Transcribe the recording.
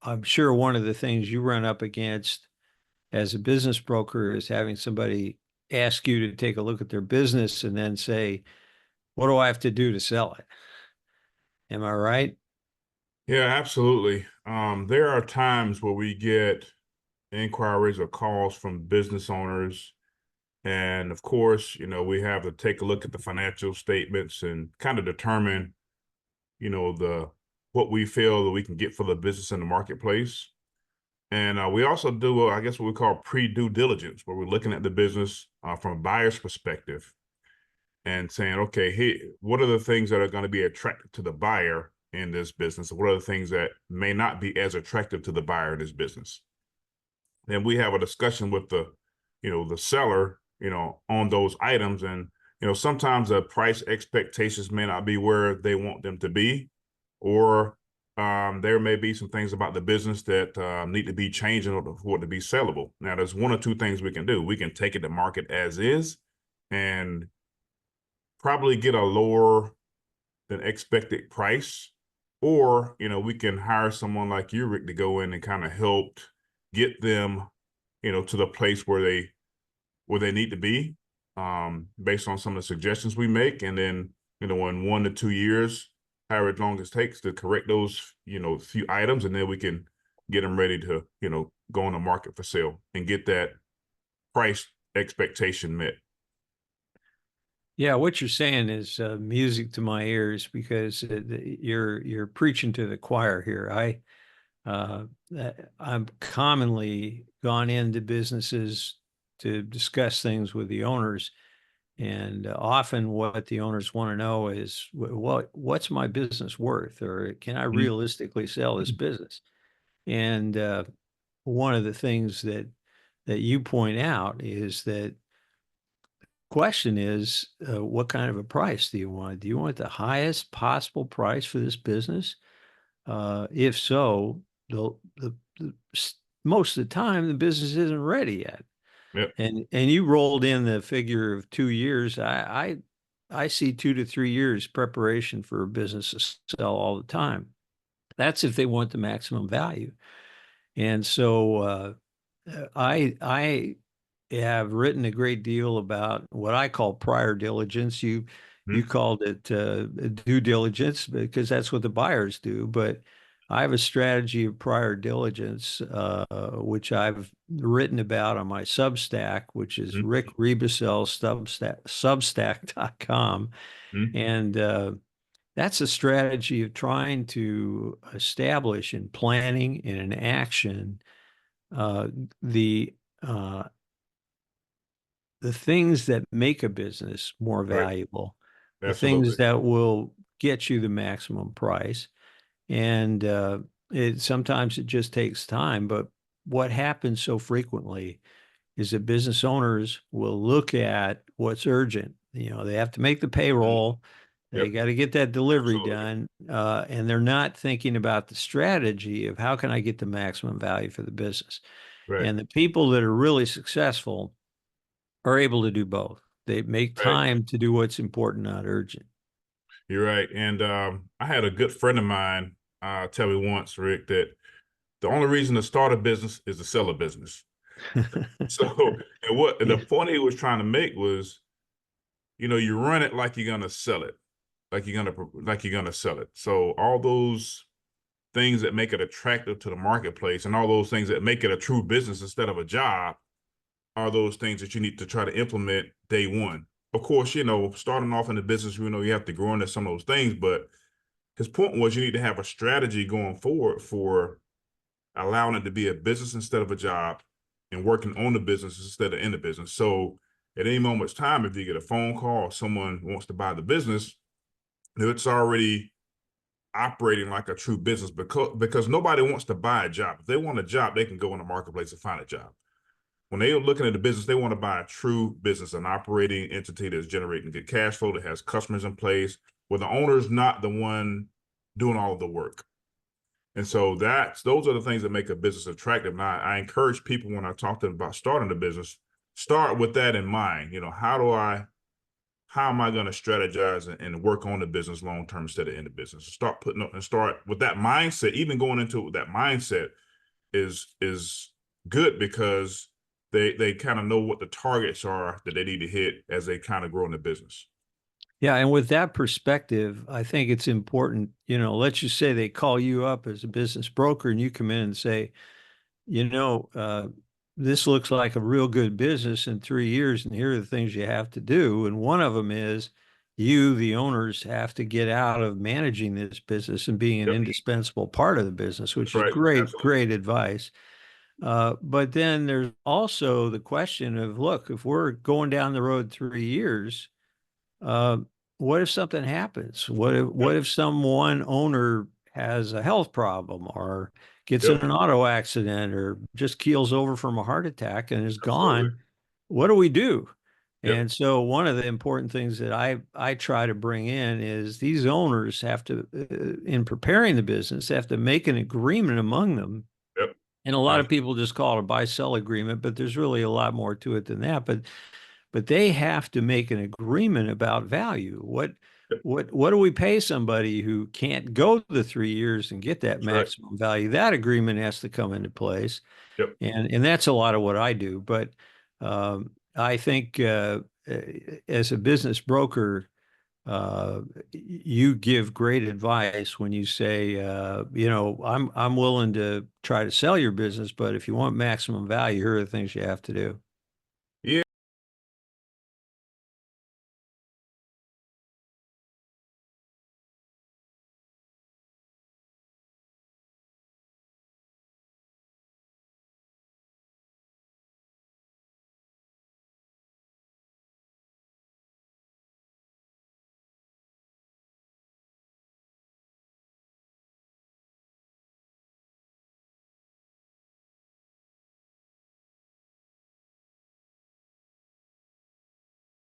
I'm sure one of the things you run up against as a business broker is having somebody ask you to take a look at their business and then say, what do I have to do to sell it? Am I right? Yeah, absolutely. There are times where we get inquiries or calls from business owners. And of course, we have to take a look at the financial statements and kind of determine, the what we feel that we can get for the business in the marketplace. And we also do, I guess, what we call pre-due diligence, where we're looking at the business from a buyer's perspective and saying, okay, hey, what are the things that are going to be attractive to the buyer in this business? What are the things that may not be as attractive to the buyer in this business? Then we have a discussion with the seller, on those items. And, sometimes the price expectations may not be where they want them to be, or there may be some things about the business that need to be changed in order for it to be sellable. Now, there's one or two things we can do. We can take it to market as is and probably get a lower than expected price, or we can hire someone like you, Rick, to go in and kind of help get them to the place where they need to be, based on some of the suggestions we make. And then in 1 to 2 years, however long it takes to correct those few items, and then we can get them ready to go on the market for sale and get that price expectation met. Yeah, what you're saying is music to my ears because you're preaching to the choir here. Uh, I'm commonly gone into businesses to discuss things with the owners, and often what the owners want to know is what's my business worth, or can I Mhm. realistically sell this business? And one of the things that you point out is that question is, what kind of a price do you want? Do you want the highest possible price for this business? If so, most of the time the business isn't ready yet. Yep. And you rolled in the figure of 2 years. I see 2 to 3 years preparation for a business to sell all the time. That's if they want the maximum value. And so I have written a great deal about what I call prior diligence. You Mhm. called it due diligence because that's what the buyers do. But I have a strategy of prior diligence, which I've written about on my Substack, which is Mhm. Rick Rebusel Substack.com. Mhm. And that's a strategy of trying to establish in planning and in action uh, the uh, the things that make a business more Right. valuable, the things Absolutely. that will get you the maximum price. And sometimes it just takes time. But what happens so frequently is that business owners will look at what's urgent. They have to make the Mhm. payroll. They Yep. got to get that delivery Absolutely. done, and they're not thinking about the strategy of how can I get the maximum value for the business. Right. And the people that are really successful are able to do both. They make Right. time to do what's important, not urgent. You're right. And I had a good friend of mine tell me once, Rick, that the only reason to start a business is to sell a business. So, and the Yeah. point he was trying to make was, you run it like you're gonna sell it, like you're gonna sell it. So all those things that make it attractive to the marketplace, and all those things that make it a true business instead of a job, are those things that you need to try to implement day one. Of course, starting off in the business, you have to grow into some of those things, but his point was you need to have a strategy going forward for allowing it to be a business instead of a job, and working on the business instead of in the business. So at any moment's time, if you get a phone call or someone wants to buy the business, it's already operating like a true business, because nobody wants to buy a job. If they want a job, they can go in the marketplace and find a job. When they're looking at the business, they want to buy a true business, an operating entity that's generating good cash flow, that has customers in place, where the owner's not the one doing all of the work. And so those are the things that make a business attractive. And I encourage people, when I talk to them about starting a business, start with that in mind. How do I how am I going to strategize and work on the business long term instead of in the business? Start putting up and start with that mindset. Even going into it with that mindset is good because they kind of know what the targets are that they need to hit as they kind of grow in the business. Yeah, and with that perspective, I think it's important, let's just say they call you up as a business broker and you come in and say, you know, uh, this looks like a real good business in 3 years, and here are the things you have to do. And one of them is you, the owners, have to get out of managing this business and being an Yep, indispensable part of the business, that's which is right. great, Absolutely. great advice. But then there's also the question of, look, if we're going down the road 3 years, uh, what if something happens? What Yep, if some one owner has a health problem or gets in yep, an auto accident or just keels over from a heart attack and is absolutely. gone? What do we do? Yep, And so one of the important things that I try to bring in is these owners have to, in preparing the business, have to make an agreement among them. yep, And a lot of abs- people just call it a buy-sell agreement, but there's really a lot more to it than that. But they have to make an agreement about value. yep, What do we pay somebody who can't go the 3 years and get that that's right. maximum value? That agreement has to come into place, Yep, and that's a lot of what I do. But I think as a business broker, uh, you give great advice when you say, I'm willing to try to sell your business, but if you want maximum value, here are the things you have to do.